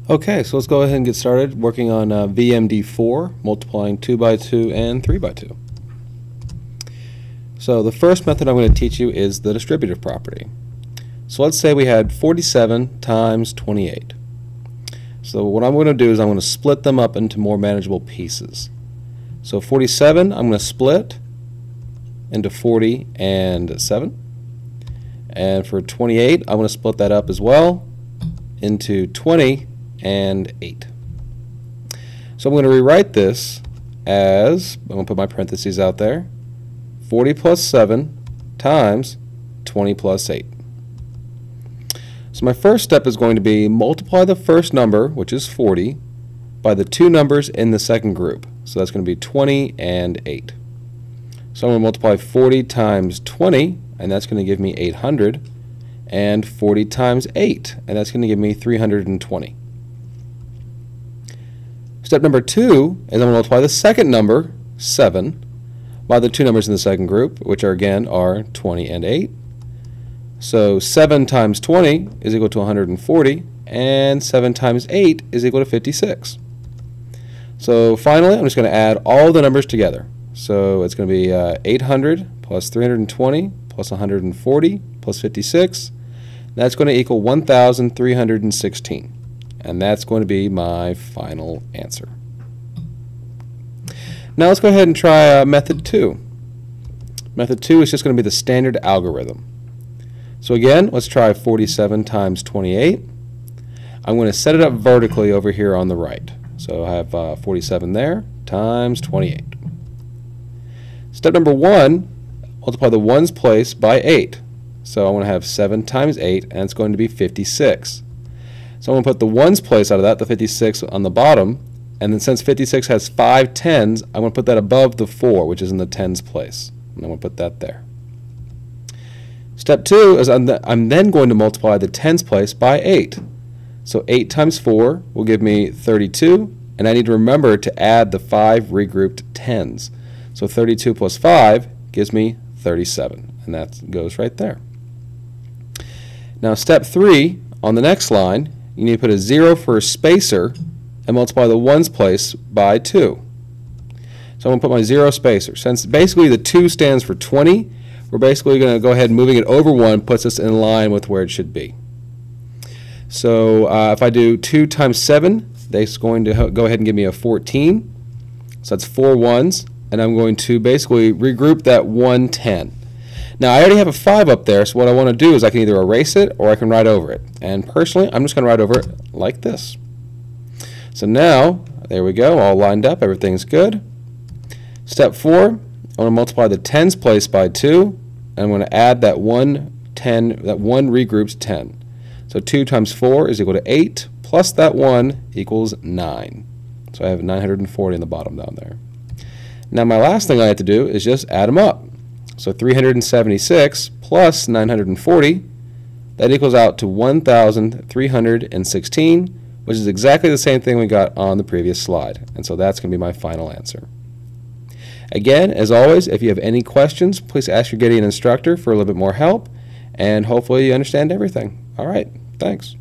Okay, so let's go ahead and get started working on VMD4, multiplying 2 by 2 and 3 by 2. So the first method I'm going to teach you is the distributive property. So let's say we had 47 times 28. So what I'm going to do is I'm going to split them up into more manageable pieces. So 47 I'm going to split into 40 and 7. And for 28 I'm going to split that up as well into 20 and 8. So I'm going to rewrite this as, I'm going to put my parentheses out there, 40 plus 7 times 20 plus 8. So my first step is going to be multiply the first number, which is 40, by the two numbers in the second group. So that's going to be 20 and 8. So I'm going to multiply 40 times 20, and that's going to give me 800, and 40 times 8, and that's going to give me 320. Step number 2 is I'm going to multiply the second number, 7, by the two numbers in the second group, which again are 20 and 8. So 7 times 20 is equal to 140, and 7 times 8 is equal to 56. So finally, I'm just going to add all the numbers together. So it's going to be 800 plus 320 plus 140 plus 56. That's going to equal 1,316. And that's going to be my final answer. Now let's go ahead and try method 2. Method 2 is just going to be the standard algorithm. So again, let's try 47 times 28. I'm going to set it up vertically over here on the right. So I have 47 there times 28. Step number 1, multiply the ones place by 8. So I want to have 7 times 8, and it's going to be 56. So I'm going to put the ones place out of that, the 56, on the bottom, and then since 56 has 5 tens, I'm going to put that above the 4, which is in the tens place. And I'm going to put that there. Step 2 is I'm then going to multiply the tens place by 8. So 8 times 4 will give me 32, and I need to remember to add the 5 regrouped tens. So 32 plus 5 gives me 37, and that goes right there. Now step 3, on the next line, you need to put a 0 for a spacer and multiply the ones place by 2. So I'm going to put my 0 spacer. Since basically the 2 stands for 20, we're basically going to go ahead and moving it over 1 puts us in line with where it should be. So if I do 2 times 7, that's going to go ahead and give me a 14. So that's 4 ones, and I'm going to basically regroup that 110. Now I already have a 5 up there, so what I want to do is I can either erase it or I can write over it. And personally, I'm just going to write over it like this. So now, there we go, all lined up, everything's good. Step 4, I want to multiply the tens place by 2, and I'm going to add that one regrouped 10. So 2 times 4 is equal to 8, plus that 1 equals 9. So I have 940 in the bottom down there. Now my last thing I have to do is just add them up. So 376 plus 940, that equals out to 1,316, which is exactly the same thing we got on the previous slide. And so that's going to be my final answer. Again, as always, if you have any questions, please ask your Gideon instructor for a little bit more help, and hopefully you understand everything. All right, thanks.